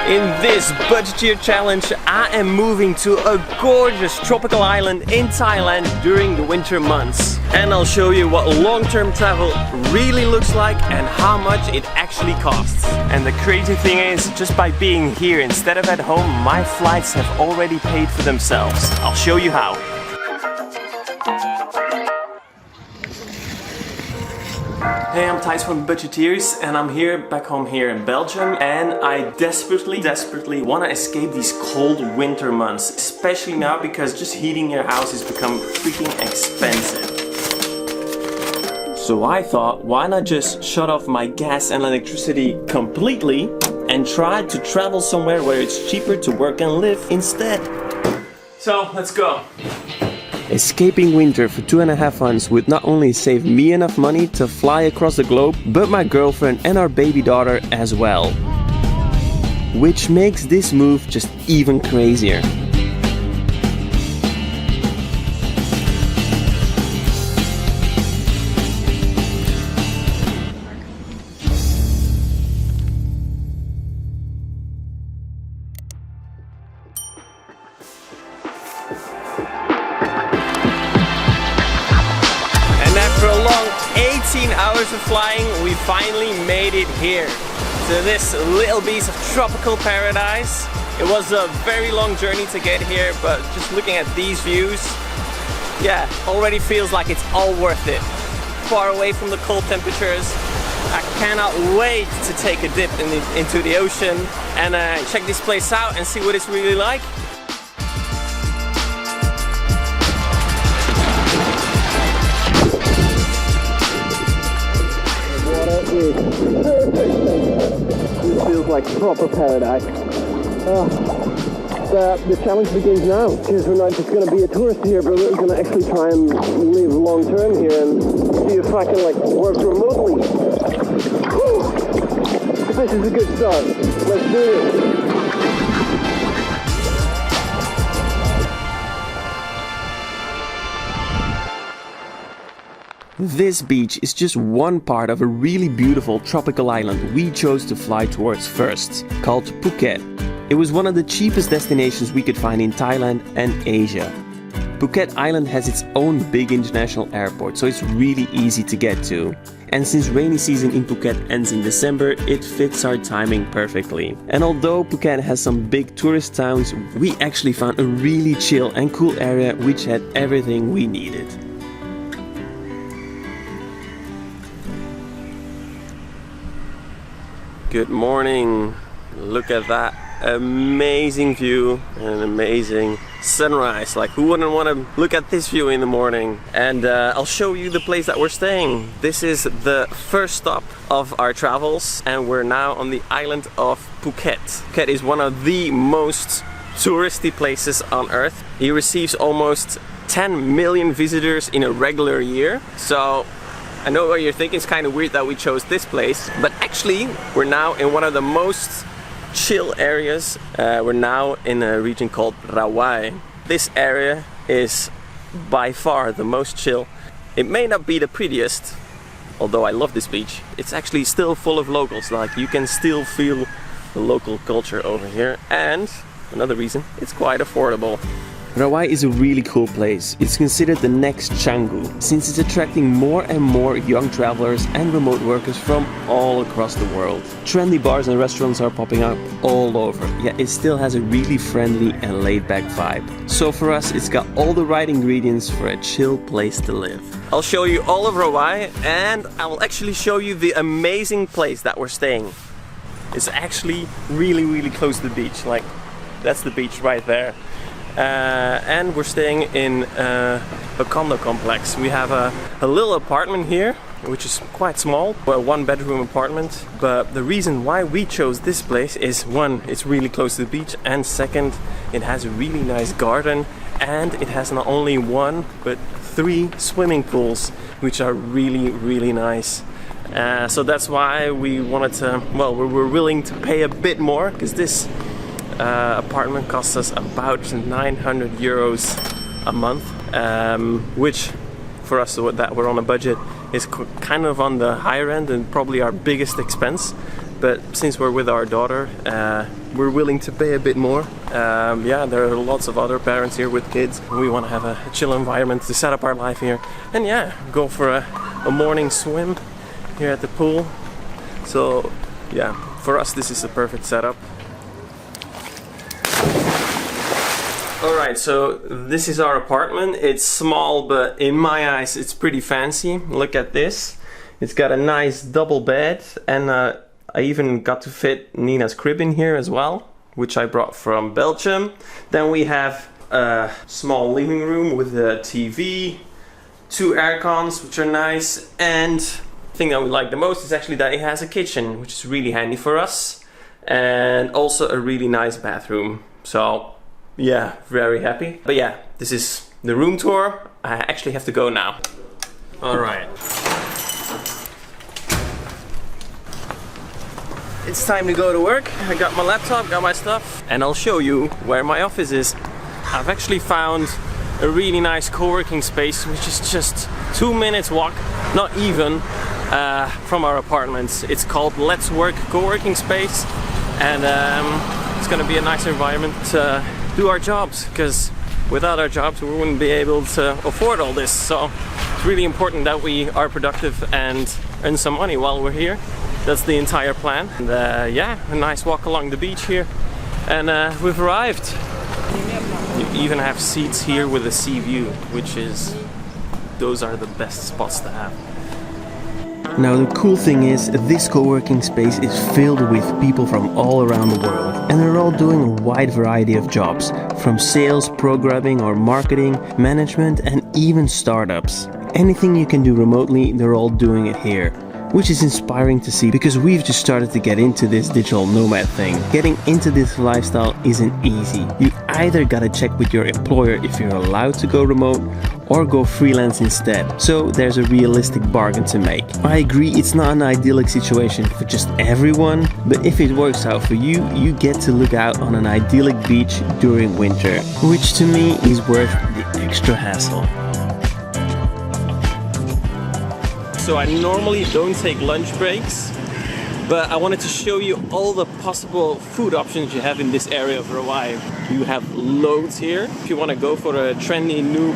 In this Budgeteer challenge, I am moving to a gorgeous tropical island in Thailand during the winter months. And I'll show you what long-term travel really looks like and how much it actually costs. And the crazy thing is, just by being here instead of at home, my flights have already paid for themselves. I'll show you how. Hey, I'm Thijs from Budgeteers and I'm back home here in Belgium, and I desperately want to escape these cold winter months, especially now because just heating your house has become freaking expensive. So I thought, why not just shut off my gas and electricity completely and try to travel somewhere where it's cheaper to work and live instead. So let's go. Escaping winter for 2.5 months would not only save me enough money to fly across the globe, but my girlfriend and our baby daughter as well. Which makes this move just even crazier. After a long 18 hours of flying, we finally made it here to this little piece of tropical paradise. It was a very long journey to get here, but just looking at these views, yeah, already feels like it's all worth it. Far away from the cold temperatures. I cannot wait to take a dip into the ocean and check this place out and see what it's really like. This feels like proper paradise. The challenge begins now, because we're not just going to be a tourist here, but we're going to actually try and live long term here and see if I can work remotely. Whew. This is a good start. Let's do it. This beach is just one part of a really beautiful tropical island we chose to fly towards first, called Phuket. It was one of the cheapest destinations we could find in Thailand and Asia. Phuket Island has its own big international airport, so it's really easy to get to. And since rainy season in Phuket ends in December, it fits our timing perfectly. And although Phuket has some big tourist towns, we actually found a really chill and cool area which had everything we needed. Good morning. Look at that amazing view and an amazing sunrise. Who wouldn't want to look at this view in the morning? And I'll show you the place that we're staying. This is the first stop of our travels, and we're now on the island of Phuket. Phuket is one of the most touristy places on earth. It receives almost 10 million visitors in a regular year. So I know what you're thinking, it's kind of weird that we chose this place, but actually we're now in one of the most chill areas. We're now in a region called Rawai. This area is by far the most chill. It may not be the prettiest, although I love this beach. It's actually still full of locals, you can still feel the local culture over here. And another reason, it's quite affordable. Rawai is a really cool place. It's considered the next Canggu, since it's attracting more and more young travelers and remote workers from all across the world. Trendy bars and restaurants are popping up all over, yet it still has a really friendly and laid-back vibe. So for us, it's got all the right ingredients for a chill place to live. I'll show you all of Rawai, and I will actually show you the amazing place that we're staying. It's actually really close to the beach. That's the beach right there. And we're staying in a condo complex. We have a little apartment here, which is quite small, a one-bedroom apartment. But the reason why we chose this place is, one, it's really close to the beach, and second, it has a really nice garden, and it has not only one but 3 swimming pools, which are really nice. So that's why we wanted to, we're willing to pay a bit more, because this apartment costs us about 900 euros a month, which for us that we're on a budget is kind of on the higher end and probably our biggest expense. but since we're with our daughter, we're willing to pay a bit more. Yeah, there are lots of other parents here with kids. We want to have a chill environment to set up our life here, and yeah, go for a morning swim here at the pool. So yeah, for us this is the perfect setup. Alright, so this is our apartment. It's small, but in my eyes it's pretty fancy. Look at this. It's got a nice double bed, and I even got to fit Nina's crib in here as well, which I brought from Belgium. Then we have a small living room with a TV, 2 air cons, which are nice, and the thing that we like the most is actually that it has a kitchen, which is really handy for us, and also a really nice bathroom. So yeah, very happy. But yeah, this is the room tour. I actually have to go now. Alright. It's time to go to work. I got my laptop, got my stuff, and I'll show you where my office is. I've actually found a really nice co-working space, which is just 2 minutes walk, not even, from our apartments. It's called Let's Work Co-working Space, and it's gonna be a nice environment to do our jobs, because without our jobs we wouldn't be able to afford all this. So it's really important that we are productive and earn some money while we're here. That's the entire plan. And yeah, a nice walk along the beach here, and we've arrived. You even have seats here with a sea view, which is, those are the best spots to have. Now the cool thing is, this co-working space is filled with people from all around the world, and they're all doing a wide variety of jobs, from sales, programming or marketing, management, and even startups. Anything you can do remotely, they're all doing it here, which is inspiring to see, because we've just started to get into this digital nomad thing. Getting into this lifestyle isn't easy. You either gotta check with your employer if you're allowed to go remote, or go freelance instead. So there's a realistic bargain to make. I agree, it's not an idyllic situation for just everyone, but if it works out for you, you get to look out on an idyllic beach during winter, which to me is worth the extra hassle. So I normally don't take lunch breaks, but I wanted to show you all the possible food options you have in this area of Rawai. You have loads here. If you want to go for a trendy new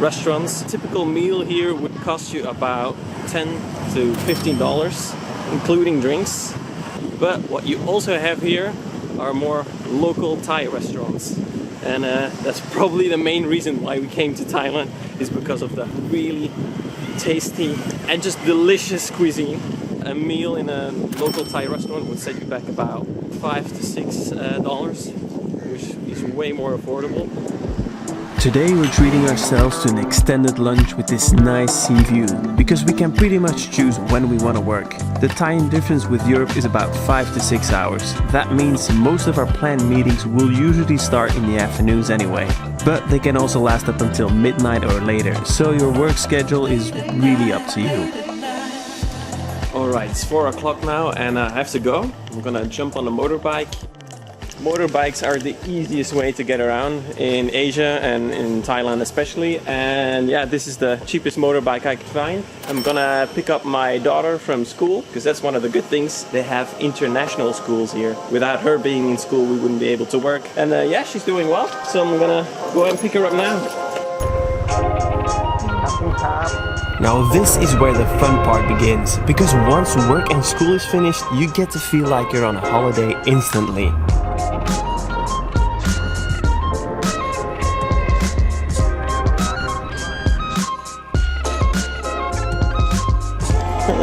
restaurants, a typical meal here would cost you about $10 to $15, including drinks. But what you also have here are more local Thai restaurants. And that's probably the main reason why we came to Thailand, is because of the really tasty and just delicious cuisine. A meal in a local Thai restaurant would set you back about $5 to $6, which is way more affordable. Today we're treating ourselves to an extended lunch with this nice sea view, because we can pretty much choose when we want to work. The time difference with Europe is about 5 to 6 hours. That means most of our planned meetings will usually start in the afternoons anyway, but they can also last up until midnight or later, so your work schedule is really up to you. Alright, it's 4 o'clock now and I have to go. I'm gonna jump on a motorbike. Motorbikes are the easiest way to get around in Asia and in Thailand especially, and yeah, this is the cheapest motorbike I could find. I'm gonna pick up my daughter from school, because that's one of the good things. They have international schools here. Without her being in school we wouldn't be able to work, and yeah, she's doing well, so I'm gonna go ahead and pick her up now. Now this is where the fun part begins, because once work and school is finished, you get to feel like you're on a holiday instantly.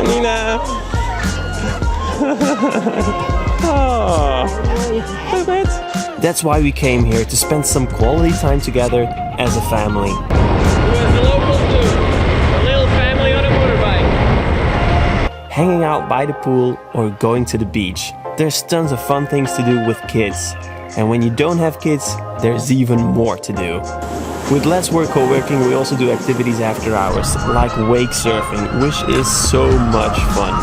Nina! Oh, look at that. That's why we came here, to spend some quality time together as a family. Where's the locals do? A little family on a motorbike. Hanging out by the pool or going to the beach. There's tons of fun things to do with kids. And when you don't have kids, there's even more to do. With Let's Work Co-working, we also do activities after hours, like wake surfing, which is so much fun.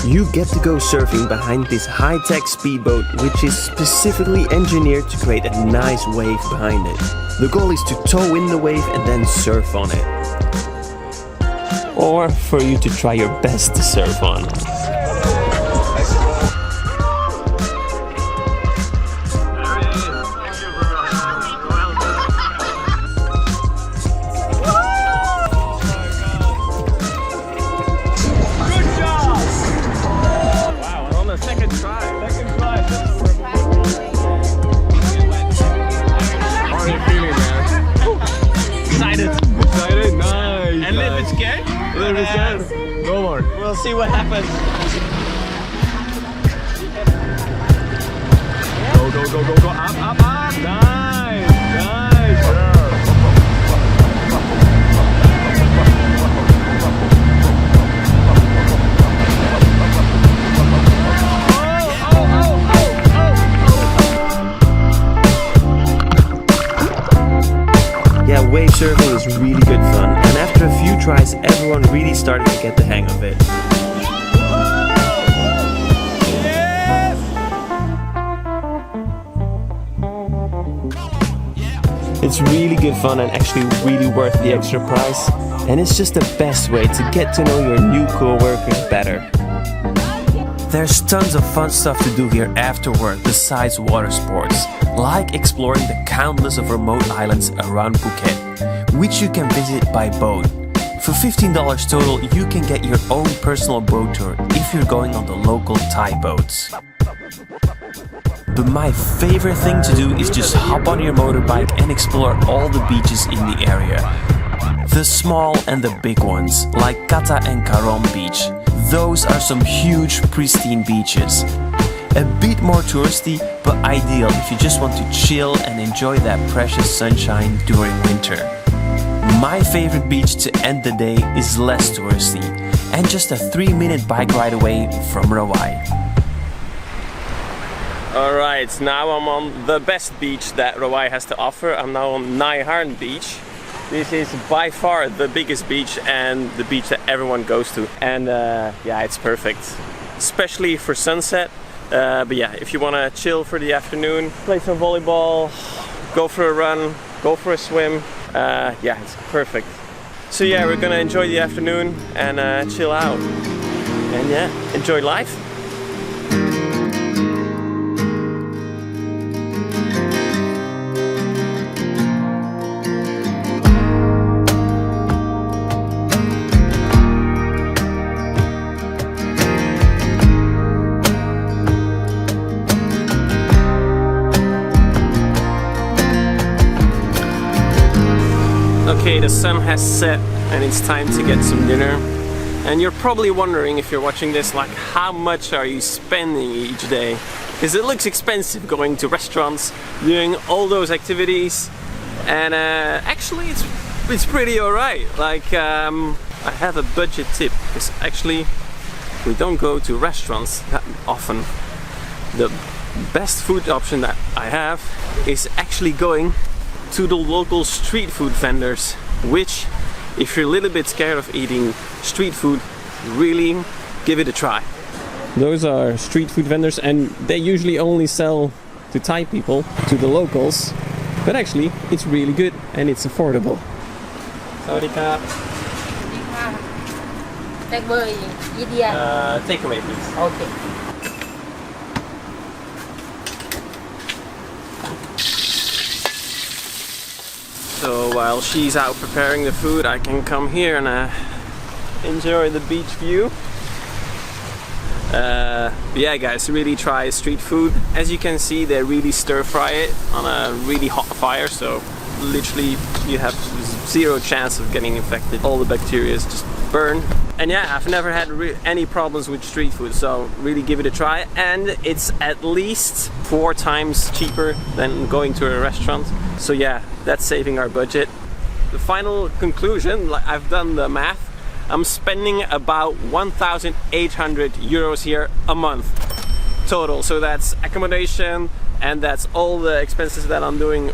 You get to go surfing behind this high-tech speedboat, which is specifically engineered to create a nice wave behind it. The goal is to tow in the wave and then surf on it. or for you to try your best to surf on. No more. We'll see what happens. Go. Up. Nice. Yeah, wave surfing is really good fun, and after a few tries, everyone really started to get the hang of it. It's really good fun and actually really worth the extra price, and it's just the best way to get to know your new co-workers better. There's tons of fun stuff to do here after work besides water sports, like exploring the countless of remote islands around Phuket, which you can visit by boat. For $15 total, you can get your own personal boat tour if you're going on the local Thai boats. But my favorite thing to do is just hop on your motorbike and explore all the beaches in the area. The small and the big ones, like Kata and Karom Beach. Those are some huge, pristine beaches. A bit more touristy, but ideal if you just want to chill and enjoy that precious sunshine during winter. My favorite beach to end the day is less touristy, and just a 3-minute bike ride away from Rawai. Alright, now I'm on the best beach that Rawai has to offer. I'm now on Nai Harn Beach. This is by far the biggest beach and the beach that everyone goes to. And yeah, it's perfect, especially for sunset. But yeah, if you want to chill for the afternoon, play some volleyball, go for a run, go for a swim, yeah, it's perfect. So yeah, we're gonna enjoy the afternoon and chill out. And yeah, enjoy life. Okay, the sun has set and it's time to get some dinner. And you're probably wondering, if you're watching this, like, how much are you spending each day? Because it looks expensive going to restaurants, doing all those activities, and actually it's pretty alright. Like, I have a budget tip, because actually we don't go to restaurants that often. The best food option that I have is actually going to the local street food vendors, which, if you're a little bit scared of eating street food, really give it a try. Those are street food vendors, and they usually only sell to Thai people, to the locals, but actually it's really good and it's affordable. Sawadee-ka. Take away, please. Okay. So while she's out preparing the food, I can come here and enjoy the beach view. Yeah guys, really try street food. As you can see, they really stir fry it on a really hot fire, so literally you have zero chance of getting infected. All the bacteria just burn. And yeah, I've never had any problems with street food, so really give it a try. And it's at least 4 times cheaper than going to a restaurant. So yeah, that's saving our budget. The final conclusion, like, I've done the math. I'm spending about 1,800 euros here a month total. So that's accommodation and that's all the expenses that I'm doing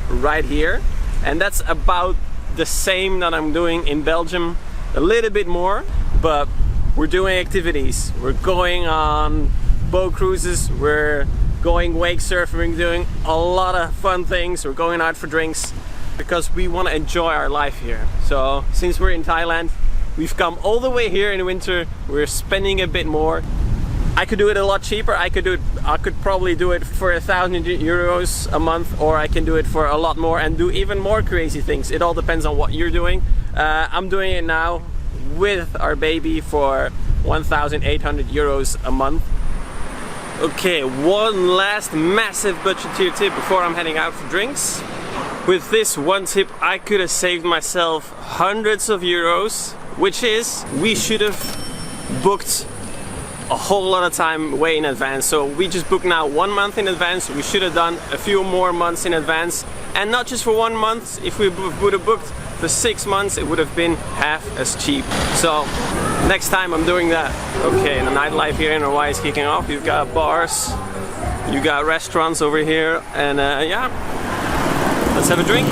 right here. And that's about the same that I'm doing in Belgium. A little bit more, but we're doing activities. We're going on boat cruises, we're going wake surfing, we're doing a lot of fun things. We're going out for drinks because we want to enjoy our life here. So since we're in Thailand, We've come all the way here in winter. We're spending a bit more. I could do it a lot cheaper. I could probably do it for 1,000 euros a month, or I can do it for a lot more and do even more crazy things. It all depends on what you're doing. I'm doing it now with our baby for 1,800 euros a month. Okay, one last massive budgeteer tip before I'm heading out for drinks. With this one tip, I could have saved myself hundreds of euros, which is, we should have booked a whole lot of time way in advance. So we just booked now 1 month in advance. We should have done a few more months in advance, and not just for 1 month. If we would have booked for 6 months, it would have been half as cheap. So next time I'm doing that. Okay, and the nightlife here in Hawaii is kicking off. You've got bars, you got restaurants over here, and yeah, let's have a drink.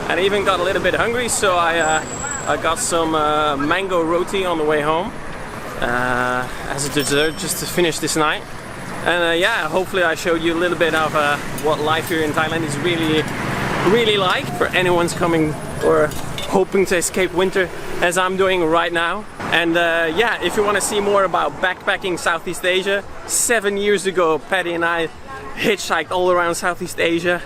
And I even got a little bit hungry, so I got some mango roti on the way home as a dessert, just to finish this night. And yeah, hopefully I showed you a little bit of what life here in Thailand is really like for anyone's coming or hoping to escape winter, as I'm doing right now. And yeah, if you want to see more about backpacking Southeast Asia, 7 years ago Patty and I hitchhiked all around Southeast Asia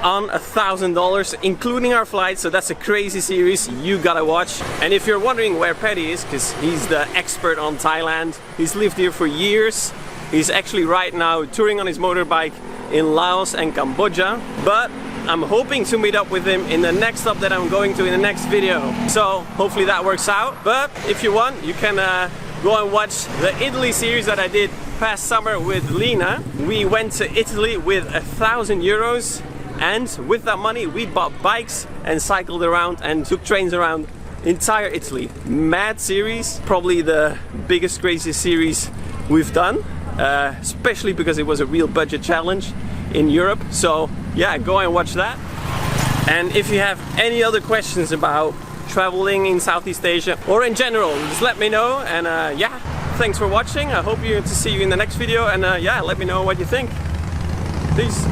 on $1,000, including our flight. So that's a crazy series you gotta watch. And if you're wondering where Patty is, because he's the expert on Thailand, he's lived here for years. He's actually right now touring on his motorbike in Laos and Cambodia, but I'm hoping to meet up with him in the next stop that I'm going to in the next video. So hopefully that works out. But if you want, you can go and watch the Italy series that I did past summer with Lena. We went to Italy with 1,000 euros, and with that money we bought bikes and cycled around and took trains around entire Italy. Mad series, probably the biggest, craziest series we've done, especially because it was a real budget challenge in Europe. So yeah, go and watch that. And if you have any other questions about traveling in Southeast Asia or in general, just let me know. And yeah, thanks for watching. I hope to see you in the next video, and yeah, let me know what you think. Peace.